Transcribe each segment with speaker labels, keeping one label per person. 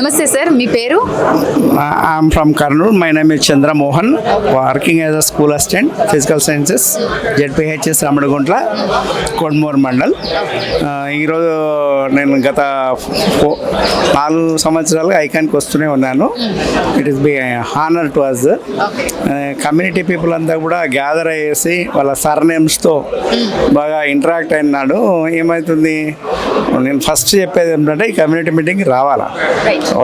Speaker 1: నమస్తే సార్, మీ పేరు?
Speaker 2: I'm from Karnool. My name is Chandra Mohan, working as a school assistant, physical sciences, ZPHS Ramadaguntla, Kodmore Mandal. ఈరోజు నేను గత 4 సంవత్సరాలుగా ఐకాన్కి వస్తూనే ఉన్నాను. It is be honour to us. Community people అంతా కూడా గ్యాదర్ అయ్యేసి వాళ్ళ సర్నేమ్స్తో బాగా ఇంటరాక్ట్ అయినాడు. ఏమవుతుంది, నేను ఫస్ట్ చెప్పేది ఏంటంటే ఈ కమ్యూనిటీ మీటింగ్కి రావాలా,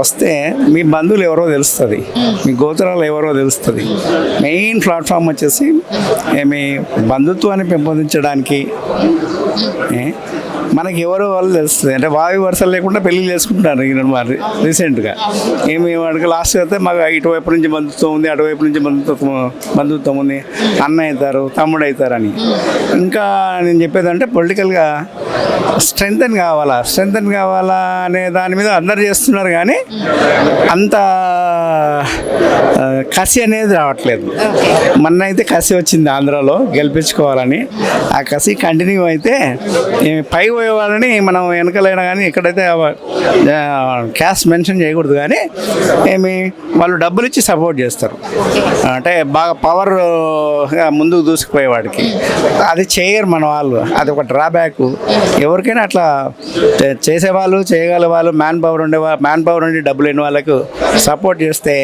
Speaker 2: వస్తే మీ బంధువులు ఎవరో తెలుస్తుంది, మీ గోత్రాలు ఎవరో తెలుస్తుంది. మెయిన్ ప్లాట్ఫామ్ వచ్చేసి మీ బంధుత్వాన్ని పెంపొందించడానికి మనకి ఎవరో వాళ్ళు తెలుస్తుంది. అంటే వాయు వరుసలు లేకుండా పెళ్లి చేసుకుంటున్నారు ఈయన మరి రీసెంట్గా. ఏమి వాడికి లాస్ట్ అయితే మాకు ఇటువైపు నుంచి బంధుత్వం ఉంది, అటువైపు నుంచి బంధుత్వం ఉంది, అన్న అవుతారు, తమ్ముడు అవుతారని. ఇంకా నేను చెప్పేదంటే పొలిటికల్గా స్ట్రెంగ్తన్ కావాలా అనే దాని మీద అందరు చేస్తున్నారు, కానీ అంత కసి అనేది రావట్లేదు. మొన్న అయితే కసి వచ్చింది ఆంధ్రాలో గెలిపించుకోవాలని. ఆ కసి కంటిన్యూ అయితే పై పోయేవాళ్ళని మనం వెనకలైనా కానీ ఎక్కడైతే క్యాస్ట్ మెన్షన్ చేయకూడదు, కానీ వాళ్ళు డబ్బులు ఇచ్చి సపోర్ట్ చేస్తారు. అంటే బాగా పవర్ ముందుకు దూసుకుపోయేవాడికి అది చేయరు మన వాళ్ళు. అది ఒక డ్రాబ్యాక్. ఎవరికైనా అట్లా చేసేవాళ్ళు, చేయగల వాళ్ళు, మ్యాన్ పవర్ ఉండి డబ్బులు లేని వాళ్ళకు సపోర్ట్ చేస్తే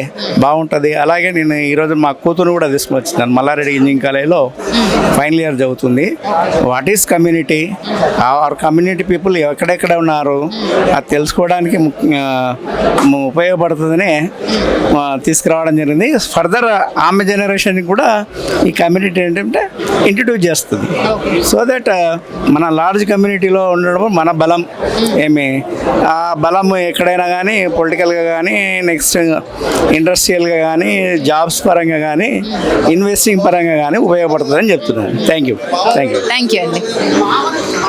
Speaker 2: బాగుంటుంది. అలాగే నేను ఈరోజు మా కూతురు కూడా తీసుకొచ్చినాను. మల్లారెడ్డి ఇంజనీరింగ్ కాలేజ్లో ఫైనల్ ఇయర్ చదువుతుంది. What is community, or community people ఎక్కడెక్కడ ఉన్నారు అది తెలుసుకోవడానికి ఉపయోగపడుతుందని తీసుకురావడం జరిగింది. ఫర్దర్ ఆమె జనరేషన్కి కూడా ఈ కమ్యూనిటీ ఏంటంటే ఇంట్రడ్యూస్ చేస్తుంది. సో దట్ మన లార్జ్ కమ్యూనిటీలో ఉండడం మన బలం. ఆ బలం ఎక్కడైనా కానీ పొలిటికల్గా కానీ, నెక్స్ట్ ఇండస్ట్రియల్గా కానీ, జాబ్స్ పరంగా కానీ, ఇన్వెస్టింగ్ పరంగా కానీ ఉపయోగపడుతుందని చెప్తున్నాను. థ్యాంక్ యూ
Speaker 1: అండి.